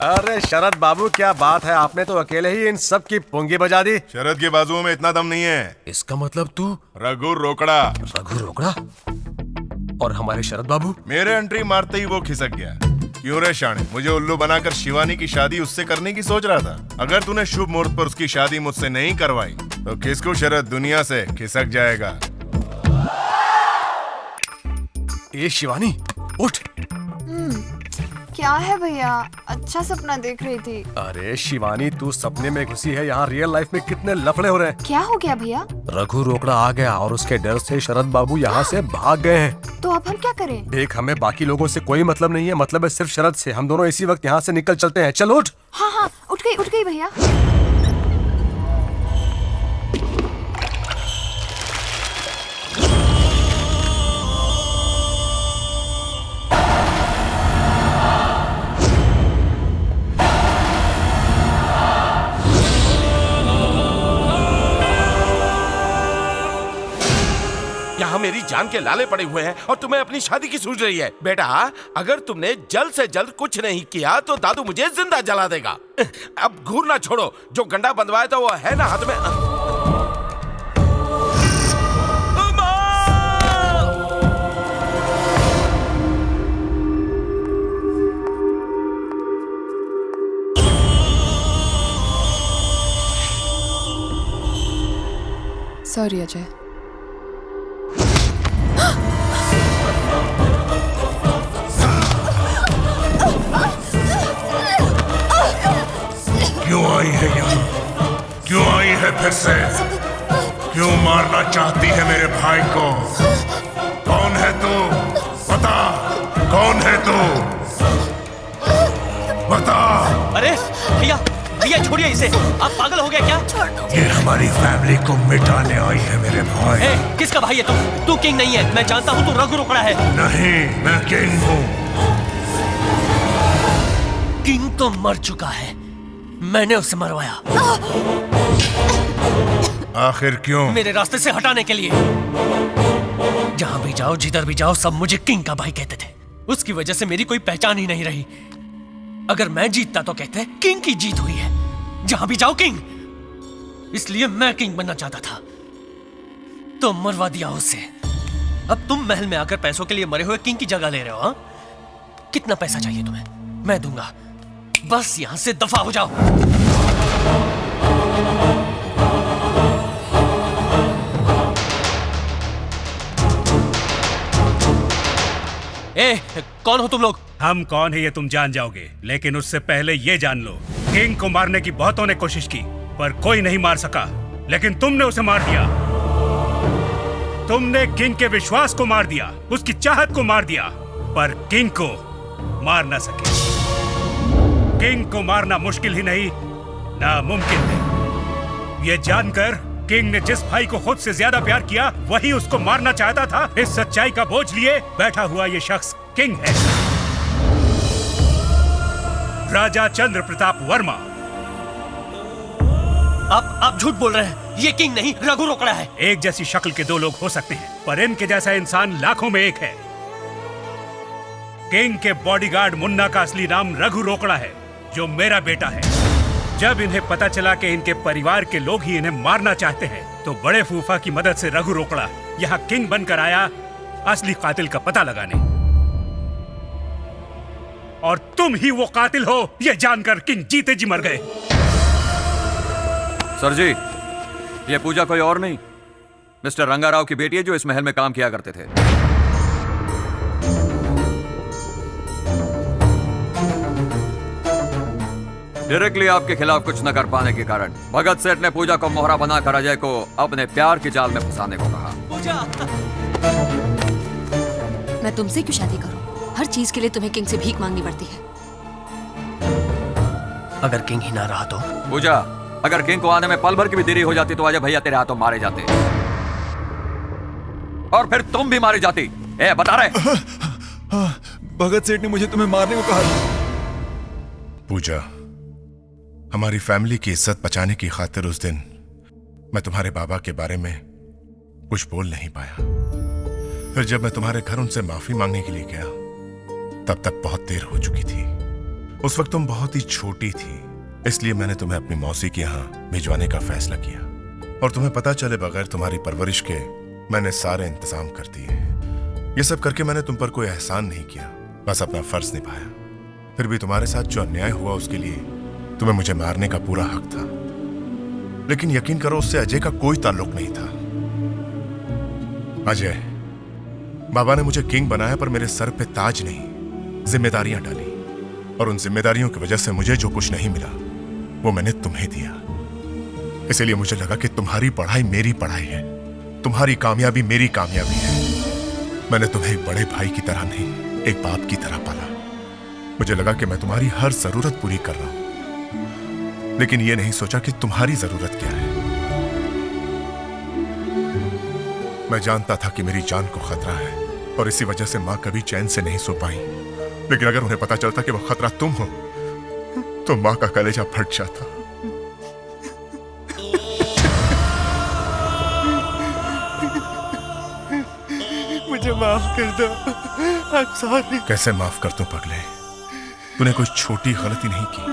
अरे शरद बाबू, क्या बात है, आपने तो अकेले ही इन सब की पुंगी बजा दी। शरद के बाजुओं में इतना दम नहीं है। इसका मतलब तू रघु रोकड़ा। रघु रोकड़ा? और हमारे शरद बाबू? मेरे एंट्री मारते ही वो खिसक गया। क्यों रे शाणे, मुझे उल्लू बनाकर शिवानी की शादी उससे करने की सोच रहा था। अगर तूने शुभ मुहूर्त पर उसकी शादी मुझसे नहीं करवाई तो किसको शरद दुनिया से खिसक जाएगा। ए शिवानी, उठ। क्या है भैया? अच्छा सपना देख रही थी। अरे शिवानी, तू सपने में घुसी है, यहाँ रियल लाइफ में कितने लफड़े हो रहे हैं। क्या हो गया भैया? रघु रोकड़ा आ गया और उसके डर से शरद बाबू यहाँ से भाग गए हैं। तो अब हम क्या करें? देख, हमें बाकी लोगों से कोई मतलब नहीं है, मतलब है सिर्फ शरद से। हम दोनों इसी वक्त यहाँ से निकल चलते हैं। चल उठ। हाँ हाँ, उठ गई भैया। यहाँ मेरी जान के लाले पड़े हुए हैं और तुम्हें अपनी शादी की सूझ रही है। बेटा, अगर तुमने जल्द से जल्द कुछ नहीं किया तो दादू मुझे जिंदा जला देगा। अब घूरना छोड़ो, जो गंडा बंधवाया था वो है ना हाथ में। सॉरी अजय। क्यों आई है यहाँ? क्यों आई है फिर से? क्यों मारना चाहती है मेरे भाई को? कौन है तू? बता, कौन है तू? बता। अरे भैया, भैया छोड़िए इसे, आप पागल हो गए क्या? ये हमारी फैमिली को मिटाने आई है मेरे भाई। ए, किसका भाई है तू? तू किंग नहीं है, मैं जानता हूँ तू रघु रोकड़ा है। नहीं, मैं किंग हूँ। किंग तो मर चुका है, मैंने उसे मरवाया। आखिर क्यों? मेरे रास्ते से हटाने के लिए। जहां भी जाओ, जिधर भी जाओ, सब मुझे किंग का भाई कहते थे। उसकी वजह से मेरी कोई पहचान ही नहीं रही। अगर मैं जीतता तो कहते किंग की जीत हुई है। जहां भी जाओ किंग। इसलिए मैं किंग बनना चाहता था, तो मरवा दिया उसे। अब तुम महल में आकर पैसों के लिए मरे हुए किंग की जगह ले रहे हो। हाँ? कितना पैसा चाहिए तुम्हें? मैं दूंगा, बस यहां से दफा हो जाओ। ए, कौन हो तुम लोग? हम कौन है ये तुम जान जाओगे, लेकिन उससे पहले ये जान लो, किंग को मारने की बहुतों ने कोशिश की पर कोई नहीं मार सका, लेकिन तुमने उसे मार दिया। तुमने किंग के विश्वास को मार दिया, उसकी चाहत को मार दिया, पर किंग को मार ना सके। किंग को मारना मुश्किल ही नहीं, नामुमकिन है। ये जानकर किंग ने जिस भाई को खुद से ज्यादा प्यार किया वही उसको मारना चाहता था, इस सच्चाई का बोझ लिए बैठा हुआ ये शख्स किंग है, राजा चंद्र प्रताप वर्मा। आप झूठ बोल रहे हैं, ये किंग नहीं रघु रोकड़ा है। एक जैसी शक्ल के दो लोग हो सकते हैं, पर इनके जैसा इंसान लाखों में एक है। किंग के बॉडीगार्ड मुन्ना का असली नाम रघु रोकड़ा है, जो मेरा बेटा है। जब इन्हें पता चला कि इनके परिवार के लोग ही इन्हें मारना चाहते हैं, तो बड़े फूफा की मदद से रघु रोकड़ा यहाँ किंग बनकर आया असली कातिल का पता लगाने। और तुम ही वो कातिल हो, ये जानकर किंग जीते जी मर गए। सर जी, ये पूजा कोई और नहीं, मिस्टर रंगाराव की बेटी है, जो इस महल में काम किया करते थे। डायरेक्टली आपके खिलाफ कुछ न कर पाने के कारण भगत सेठ ने पूजा को मोहरा बनाकर अजय को अपने प्यार की जाल में फंसाने को कहा। पूजा, मैं तुमसे क्यों शादी करूं? हर चीज के लिए तुम्हें किंग से भीख मांगनी पड़ती है। अगर किंग ही ना रहा तो? पूजा, अगर किंग को आने में पल भर की भी देरी हो जाती तो अजय भैया तेरे हाथों मारे जाते, और फिर तुम भी मारी जाती। ए, बता रहे? भगत सेठ ने मुझे तुम्हें मारने को कहा। पूजा, हमारी फैमिली की इज्जत बचाने की खातिर उस दिन मैं तुम्हारे बाबा के बारे में कुछ बोल नहीं पाया। फिर जब मैं तुम्हारे घर उनसे माफी मांगने के लिए गया, तब तक बहुत देर हो चुकी थी। उस वक्त तुम बहुत ही छोटी थी, इसलिए मैंने तुम्हें अपनी मौसी के यहाँ भिजवाने का फैसला किया। और तुम्हें पता चले बगैर तुम्हारी परवरिश के मैंने सारे इंतजाम कर दिए। ये सब करके मैंने तुम पर कोई एहसान नहीं किया, बस अपना फर्ज निभाया। फिर भी तुम्हारे साथ जो अन्याय हुआ उसके लिए तुम्हें मुझे मारने का पूरा हक था, लेकिन यकीन करो उससे अजय का कोई ताल्लुक नहीं था। अजय, बाबा ने मुझे किंग बनाया पर मेरे सर पे ताज नहीं, जिम्मेदारियां डाली, और उन जिम्मेदारियों की वजह से मुझे जो कुछ नहीं मिला वो मैंने तुम्हें दिया। इसलिए मुझे लगा कि तुम्हारी पढ़ाई मेरी पढ़ाई है, तुम्हारी कामयाबी मेरी कामयाबी है। मैंने तुम्हें एक बड़े भाई की तरह नहीं, एक बाप की तरह पाला। मुझे लगा कि मैं तुम्हारी हर जरूरत पूरी कर रहा हूं, लेकिन यह नहीं सोचा कि तुम्हारी जरूरत क्या है। मैं जानता था कि मेरी जान को खतरा है और इसी वजह से मां कभी चैन से नहीं सो पाई। लेकिन अगर उन्हें पता चलता कि वो खतरा तुम हो तो मां का कलेजा फट जाता। मुझे माफ कर दो। I'm sorry। कैसे माफ कर दूं पगले, तूने कोई छोटी गलती नहीं की।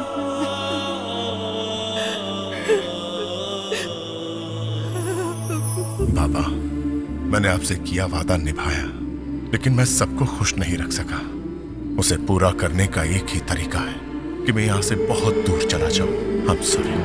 बाबा, मैंने आपसे किया वादा निभाया, लेकिन मैं सबको खुश नहीं रख सका। उसे पूरा करने का एक ही तरीका है कि मैं यहां से बहुत दूर चला जाऊं। I'm sorry।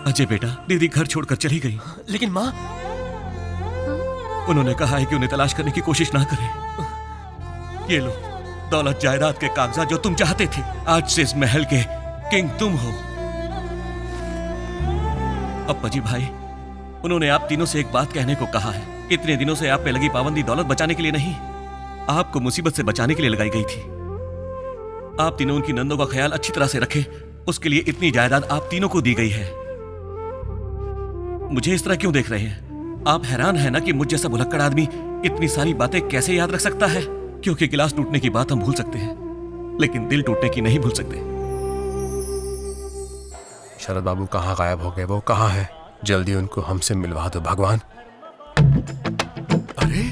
अजय बेटा, दीदी घर छोड़कर चली गई। लेकिन माँ, उन्होंने कहा है कि उन्हें तलाश करने की कोशिश ना करें। ये लो दौलत जायदाद के कागजात जो तुम चाहते थे। आज से इस महल के किंग तुम हो। अप्पा जी भाई, उन्होंने आप तीनों से एक बात कहने को कहा है। इतने दिनों से आप पे लगी पाबंदी दौलत बचाने के लिए नहीं, आपको मुसीबत से बचाने के लिए लगाई गई थी। आप तीनों उनकी नंदों का ख्याल अच्छी तरह से रखे, उसके लिए इतनी जायदाद आप तीनों को दी गई है। मुझे इस तरह क्यों देख रहे हैं? आप हैरान हैं ना कि मुझ जैसा भुलक्कड़ आदमी इतनी सारी बातें कैसे याद रख सकता है? क्योंकि गिलास टूटने की बात हम भूल सकते हैं, लेकिन दिल टूटने की नहीं भूल सकते। शरद बाबू कहाँ गायब हो गए? वो कहाँ है? जल्दी उनको हमसे मिलवा दो भगवान। अरे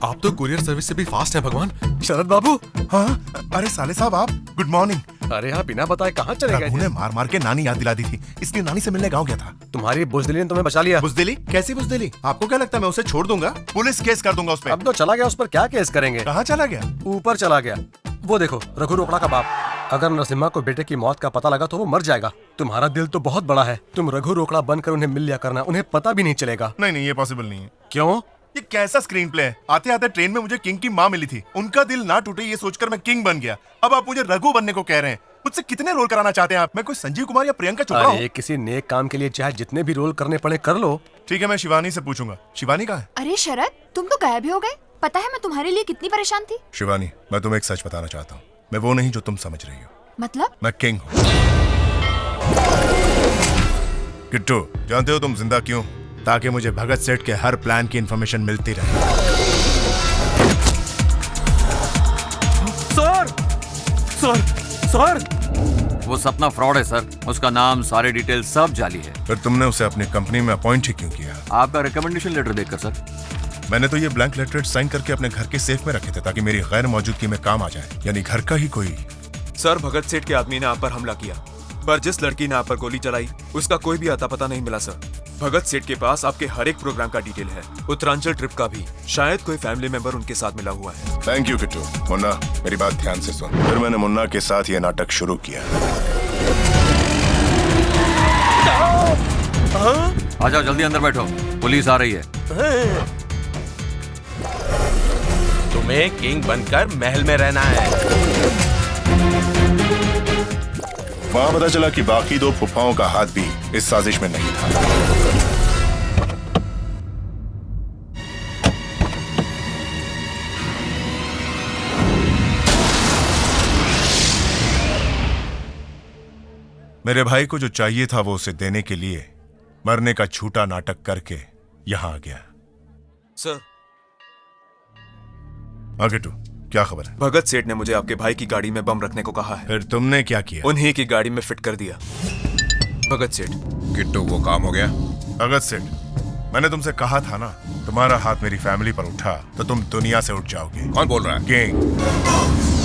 आप तो कुरियर सर्विस से भी फास्ट हैं भगवान। शरद बाबू। हाँ, अरे साले साहब आप, गुड मॉर्निंग। अरे आप बिना बताए कहाँ चले गए? ने मार मार के नानी याद दिला दी थी, इसलिए नानी से मिलने गाँव गया था। तुम्हारी बुजदिली ने तुम्हें बचा लिया। बुजदिली? कैसी बुजदिली? आपको क्या लगता है मैं उसे छोड़ दूंगा? पुलिस केस कर दूंगा उस पर। अब तो चला गया, उस पर क्या केस करेंगे? कहाँ चला गया? ऊपर चला गया। वो देखो रघु रोकड़ा का बाप। अगर नरसिम्हा को बेटे की मौत का पता लगा तो वो मर जाएगा। तुम्हारा दिल तो बहुत बड़ा है, तुम रघु रोकड़ा बनकर उन्हें मिल लिया करना, उन्हें पता भी नहीं चलेगा। नहीं नहीं, ये पॉसिबल नहीं है। क्यों? ये कैसा स्क्रीन प्ले है? आते आते ट्रेन में मुझे किंग की माँ मिली थी, उनका दिल ना टूटे ये सोचकर मैं किंग बन गया। अब आप मुझे रघु बनने को कह रहे हैं। मुझसे कितने रोल कराना चाहते हैं आप? मैं कोई संजीव कुमार या प्रियंका चोपड़ा हूँ? अरे किसी नेक काम के लिए चाहे जितने भी रोल करने पड़े कर लो। ठीक है, मैं शिवानी से पूछूंगा। शिवानी कहाँ है? अरे शरद, तुम तो गायब ही हो गए। पता है मैं तुम्हारे लिए कितनी परेशान थी। शिवानी, मैं तुम्हें एक सच बताना चाहता हूँ। मैं वो नहीं जो तुम समझ रही हो। मतलब? मैं किंग हूँ। किट्टू, जानते हो तुम जिंदा क्यों? ताकि मुझे भगत सेठ के हर प्लान की इंफॉर्मेशन मिलती रहे। सर, सर, सर, वो सपना फ्रॉड है सर। उसका नाम, सारे डिटेल सब जाली है। फिर तुमने उसे अपनी कंपनी में अपॉइंट ही क्यों किया? आपका रिकमेंडेशन लेटर देखकर सर। मैंने तो ये ब्लैंक लेटर साइन करके अपने घर के सेफ में रखे थे ताकि मेरी गैर मौजूदगी में काम आ जाए। यानी घर का ही कोई। सर, भगत सेठ के आदमी ने आप पर हमला किया, पर जिस लड़की ने आप पर गोली चलाई उसका कोई भी अता पता नहीं मिला सर। भगत सेठ के पास आपके हर एक प्रोग्राम का डिटेल है, उत्तरांचल ट्रिप का भी। शायद कोई फैमिली मेंबर उनके साथ मिला हुआ है। Thank you Kittu. मुन्ना, मेरी बात ध्यान से सुन। फिर मैंने मुन्ना के साथ ये नाटक शुरू किया। आ जाओ, जल्दी अंदर बैठो, पुलिस आ रही है। तुम्हें किंग बनकर महल में रहना है। वहां पता चला कि बाकी 2 फुफ्फाओं का हाथ भी इस साजिश में नहीं था। मेरे भाई को जो चाहिए था वो उसे देने के लिए मरने का झूठा नाटक करके यहां आ गया। सर, आगे तू, क्या खबर है? भगत सेठ ने मुझे आपके भाई की गाड़ी में बम रखने को कहा है। फिर तुमने क्या किया? उन्हीं की गाड़ी में फिट कर दिया। भगत सेठ। किट्टू, वो काम हो गया? भगत सेठ, मैंने तुमसे कहा था ना, तुम्हारा हाथ मेरी फैमिली पर उठा तो तुम दुनिया से उठ जाओगे। कौन बोल रहा है? गैंग।